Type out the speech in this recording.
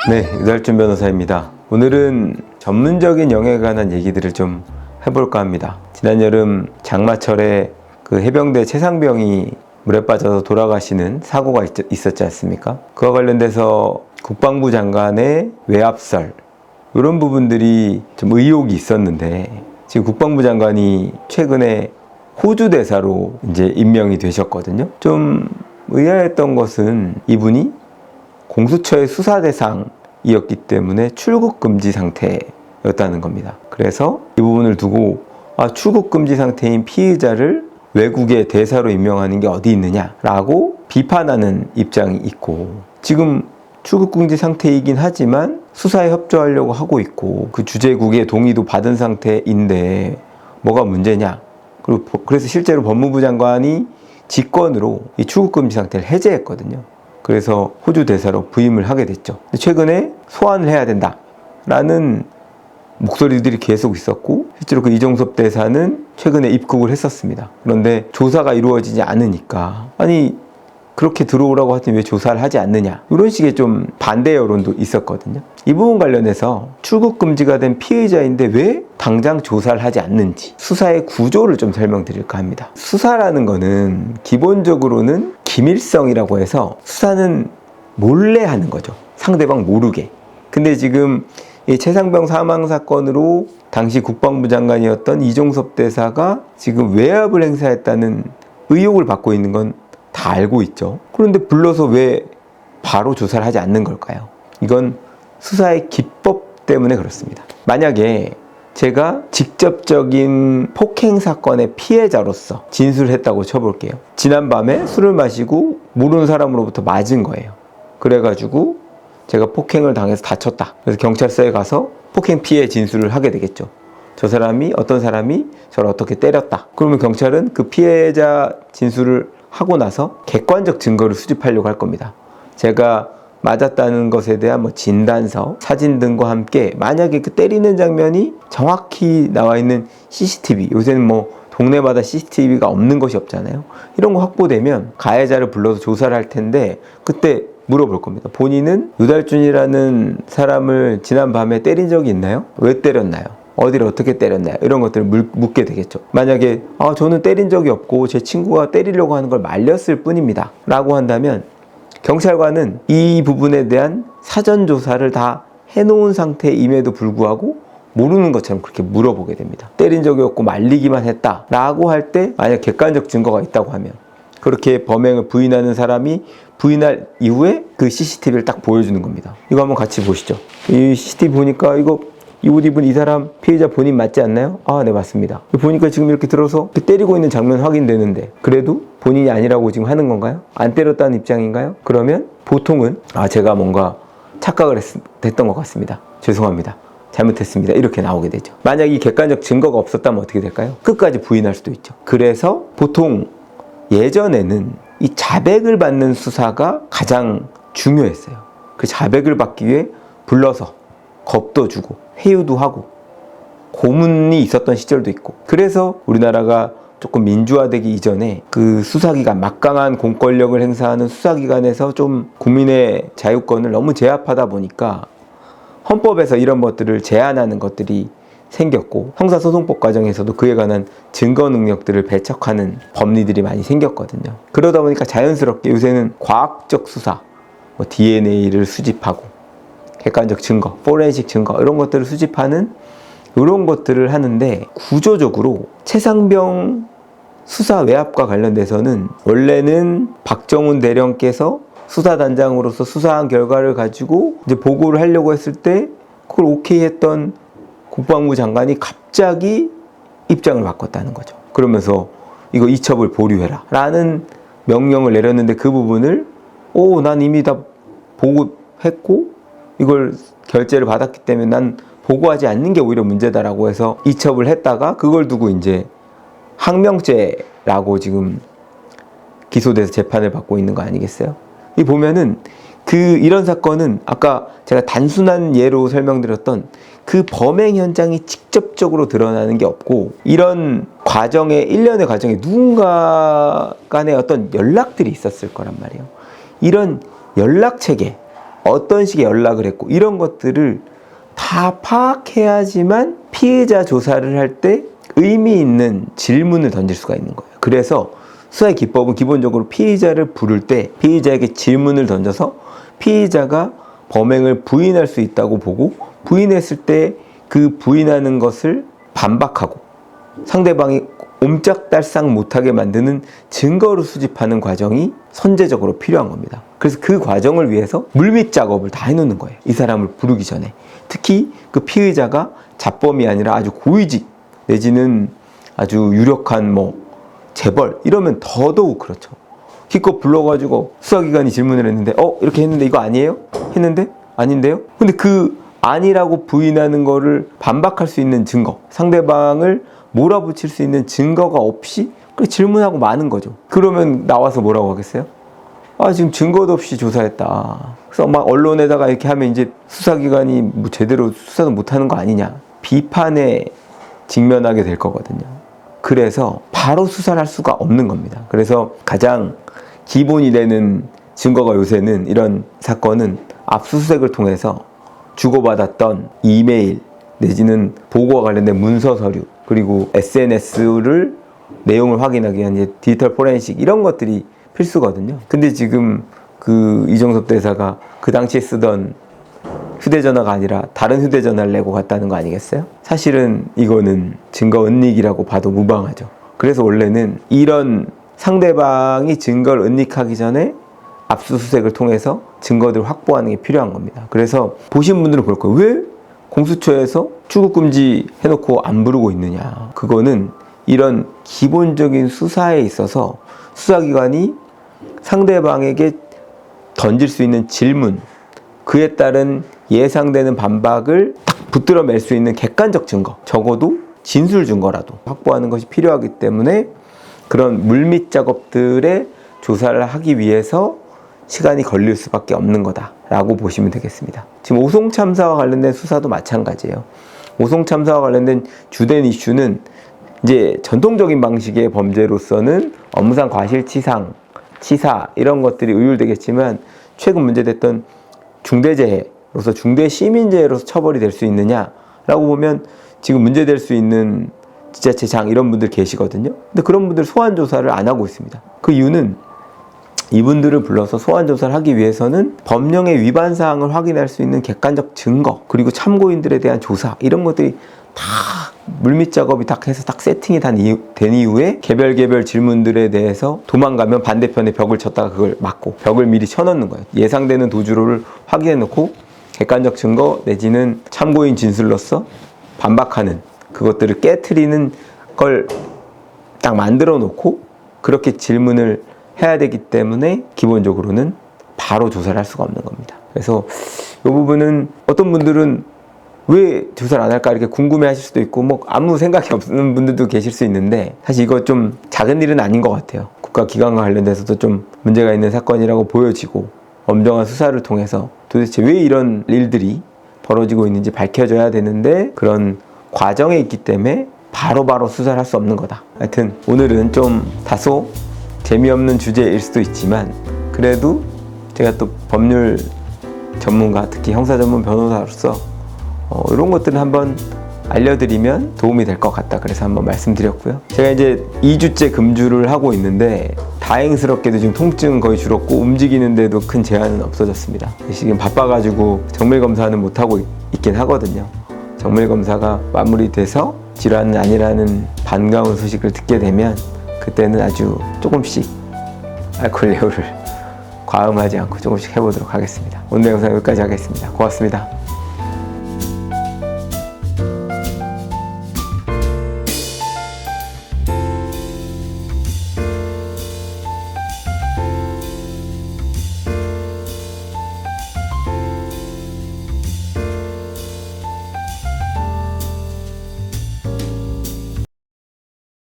네, 유달준 변호사입니다. 오늘은 전문적인 영역에 관한 얘기들을 좀 해볼까 합니다. 지난 여름 장마철에 그 해병대 최상병이 물에 빠져서 돌아가시는 사고가 있었지 않습니까? 그와 관련돼서 국방부 장관의 외압설 이런 부분들이 좀 의혹이 있었는데 지금 국방부 장관이 최근에 호주 대사로 이제 임명이 되셨거든요. 좀 의아했던 것은 이분이 공수처의 수사 대상이었기 때문에 출국 금지 상태였다는 겁니다. 그래서 이 부분을 두고 출국 금지 상태인 피의자를 외국의 대사로 임명하는 게 어디 있느냐라고 비판하는 입장이 있고, 지금 출국 금지 상태이긴 하지만 수사에 협조하려고 하고 있고 그 주재국의 동의도 받은 상태인데 뭐가 문제냐. 그리고 그래서 실제로 법무부 장관이 직권으로 이 출국 금지 상태를 해제했거든요. 그래서 호주 대사로 부임을 하게 됐죠. 최근에 소환을 해야 된다라는 목소리들이 계속 있었고, 실제로 그 이종섭 대사는 최근에 입국을 했었습니다. 그런데 조사가 이루어지지 않으니까 아니 그렇게 들어오라고 하더니 왜 조사를 하지 않느냐, 이런 식의 좀 반대 여론도 있었거든요. 이 부분 관련해서 출국 금지가 된 피의자인데 왜 당장 조사를 하지 않는지 수사의 구조를 좀 설명드릴까 합니다. 수사라는 거는 기본적으로는 기밀성이라고 해서 수사는 몰래 하는 거죠. 상대방 모르게. 근데 지금 이 최상병 사망 사건으로 당시 국방부 장관이었던 이종섭 대사가 지금 외압을 행사했다는 의혹을 받고 있는 건 다 알고 있죠. 그런데 불러서 왜 바로 조사를 하지 않는 걸까요? 이건 수사의 기법 때문에 그렇습니다. 만약에 제가 직접적인 폭행 사건의 피해자로서 진술을 했다고 쳐볼게요. 지난밤에 술을 마시고 모르는 사람으로부터 맞은 거예요. 그래가지고 제가 폭행을 당해서 다쳤다. 그래서 경찰서에 가서 폭행 피해 진술을 하게 되겠죠. 어떤 사람이 저를 어떻게 때렸다. 그러면 경찰은 그 피해자 진술을 하고 나서 객관적 증거를 수집하려고 할 겁니다. 제가 맞았다는 것에 대한 진단서, 사진 등과 함께 만약에 그 때리는 장면이 정확히 나와 있는 CCTV, 요새는 동네마다 CCTV가 없는 것이 없잖아요. 이런 거 확보되면 가해자를 불러서 조사를 할 텐데 그때 물어볼 겁니다. 본인은 유달준이라는 사람을 지난 밤에 때린 적이 있나요? 왜 때렸나요? 어디를 어떻게 때렸나요? 이런 것들을 묻게 되겠죠. 만약에 저는 때린 적이 없고 제 친구가 때리려고 하는 걸 말렸을 뿐입니다 라고 한다면 경찰관은 이 부분에 대한 사전 조사를 다 해놓은 상태임에도 불구하고 모르는 것처럼 그렇게 물어보게 됩니다. 때린 적이 없고 말리기만 했다 라고 할 때 만약 객관적 증거가 있다고 하면 그렇게 범행을 부인하는 사람이 부인할 이후에 그 CCTV를 딱 보여주는 겁니다. 이거 한번 같이 보시죠. 이 CCTV 보니까 이 옷 입은 이 사람 피해자 본인 맞지 않나요? 네, 맞습니다. 보니까 지금 이렇게 들어서 때리고 있는 장면 확인되는데 그래도 본인이 아니라고 지금 하는 건가요? 안 때렸다는 입장인가요? 그러면 보통은 제가 뭔가 착각을 했던 것 같습니다. 죄송합니다. 잘못했습니다. 이렇게 나오게 되죠. 만약 이 객관적 증거가 없었다면 어떻게 될까요? 끝까지 부인할 수도 있죠. 그래서 보통 예전에는 이 자백을 받는 수사가 가장 중요했어요. 그 자백을 받기 위해 불러서 겁도 주고 회유도 하고 고문이 있었던 시절도 있고, 그래서 우리나라가 조금 민주화되기 이전에 그 수사기관, 막강한 공권력을 행사하는 수사기관에서 좀 국민의 자유권을 너무 제압하다 보니까 헌법에서 이런 것들을 제한하는 것들이 생겼고 형사소송법 과정에서도 그에 관한 증거 능력들을 배척하는 법리들이 많이 생겼거든요. 그러다 보니까 자연스럽게 요새는 과학적 수사, DNA를 수집하고 객관적 증거, 포렌식 증거 이런 것들을 수집하는 이런 것들을 하는데, 구조적으로 최상병 수사 외압과 관련돼서는 원래는 박정훈 대령께서 수사단장으로서 수사한 결과를 가지고 이제 보고를 하려고 했을 때 그걸 오케이 했던 국방부 장관이 갑자기 입장을 바꿨다는 거죠. 그러면서 이거 이첩을 보류해라 라는 명령을 내렸는데 그 부분을 난 이미 다 보고했고 이걸 결재를 받았기 때문에 난 보고하지 않는 게 오히려 문제다라고 해서 이첩을 했다가 그걸 두고 이제 항명죄라고 지금 기소돼서 재판을 받고 있는 거 아니겠어요? 이 보면은 이런 사건은 아까 제가 단순한 예로 설명드렸던 그 범행 현장이 직접적으로 드러나는 게 없고, 이런 과정에, 일련의 과정에 누군가 간의 어떤 연락들이 있었을 거란 말이에요. 이런 연락 체계, 어떤 식의 연락을 했고 이런 것들을 다 파악해야지만 피해자 조사를 할 때 의미 있는 질문을 던질 수가 있는 거예요. 그래서 수사의 기법은 기본적으로 피의자를 부를 때 피의자에게 질문을 던져서 피의자가 범행을 부인할 수 있다고 보고 부인했을 때 그 부인하는 것을 반박하고 상대방이 옴짝달싹 못하게 만드는 증거를 수집하는 과정이 선제적으로 필요한 겁니다. 그래서 그 과정을 위해서 물밑 작업을 다 해놓는 거예요. 이 사람을 부르기 전에. 특히 그 피의자가 자범이 아니라 아주 고위직 내지는 아주 유력한 재벌 이러면 더더욱 그렇죠. 기껏 불러가지고 수사기관이 질문을 했는데 이렇게 했는데 이거 아니에요? 했는데 아닌데요? 근데 그 아니라고 부인하는 거를 반박할 수 있는 증거, 상대방을 몰아붙일 수 있는 증거가 없이 그렇게 질문하고 마는 거죠. 그러면 나와서 뭐라고 하겠어요? 지금 증거도 없이 조사했다. 그래서 막 언론에다가 이렇게 하면 이제 수사기관이 제대로 수사도 못하는 거 아니냐. 비판에 직면하게 될 거거든요. 그래서 바로 수사를 할 수가 없는 겁니다. 그래서 가장 기본이 되는 증거가 요새는 이런 사건은 압수수색을 통해서 주고받았던 이메일 내지는 보고와 관련된 문서 서류 그리고 SNS를 내용을 확인하기 위한 이제 디지털 포렌식 이런 것들이 필수거든요. 근데 지금 그 이종섭 대사가 그 당시에 쓰던 휴대전화가 아니라 다른 휴대전화를 내고 갔다는 거 아니겠어요? 사실은 이거는 증거 은닉이라고 봐도 무방하죠. 그래서 원래는 이런 상대방이 증거를 은닉하기 전에 압수수색을 통해서 증거들을 확보하는 게 필요한 겁니다. 그래서 보신 분들은 볼 거예요. 왜 공수처에서 출국금지 해놓고 안 부르고 있느냐. 그거는 이런 기본적인 수사에 있어서 수사기관이 상대방에게 던질 수 있는 질문, 그에 따른 예상되는 반박을 딱 붙들어낼 수 있는 객관적 증거, 적어도 진술 증거라도 확보하는 것이 필요하기 때문에 그런 물밑 작업들의 조사를 하기 위해서 시간이 걸릴 수밖에 없는 거다라고 보시면 되겠습니다. 지금 오송 참사와 관련된 수사도 마찬가지예요. 오송 참사와 관련된 주된 이슈는 이제 전통적인 방식의 범죄로서는 업무상 과실치상, 치사 이런 것들이 의율되겠지만 최근 문제됐던 중대재해로서 중대시민재해로서 처벌이 될 수 있느냐라고 보면 지금 문제될 수 있는 지자체장 이런 분들 계시거든요. 근데 그런 분들 소환 조사를 안 하고 있습니다. 그 이유는 이분들을 불러서 소환 조사를 하기 위해서는 법령의 위반 사항을 확인할 수 있는 객관적 증거 그리고 참고인들에 대한 조사 이런 것들이 다 물밑 작업이 딱 해서 딱 세팅이 된 이후에 개별 질문들에 대해서 도망가면 반대편에 벽을 쳤다가 그걸 막고 벽을 미리 쳐놓는 거예요. 예상되는 도주로를 확인해 놓고 객관적 증거 내지는 참고인 진술로서 반박하는 그것들을 깨트리는 걸 딱 만들어 놓고 그렇게 질문을 해야 되기 때문에 기본적으로는 바로 조사를 할 수가 없는 겁니다. 그래서 이 부분은 어떤 분들은 왜 조사를 안 할까 이렇게 궁금해 하실 수도 있고 아무 생각이 없는 분들도 계실 수 있는데 사실 이거 좀 작은 일은 아닌 것 같아요. 국가기관과 관련돼서도 좀 문제가 있는 사건이라고 보여지고 엄정한 수사를 통해서 도대체 왜 이런 일들이 벌어지고 있는지 밝혀져야 되는데 그런 과정에 있기 때문에 바로바로 수사를 할 수 없는 거다. 하여튼 오늘은 좀 다소 재미없는 주제일 수도 있지만 그래도 제가 또 법률 전문가 특히 형사 전문 변호사로서 이런 것들은 한번 알려드리면 도움이 될 것 같다. 그래서 한번 말씀드렸고요. 제가 이제 2주째 금주를 하고 있는데 다행스럽게도 지금 통증 거의 줄었고 움직이는데도 큰 제한은 없어졌습니다. 지금 바빠가지고 정밀검사는 못하고 있긴 하거든요. 정밀검사가 마무리돼서 질환은 아니라는 반가운 소식을 듣게 되면 그때는 아주 조금씩 알코올 레오를 과음하지 않고 조금씩 해보도록 하겠습니다. 오늘 영상 여기까지 하겠습니다. 고맙습니다.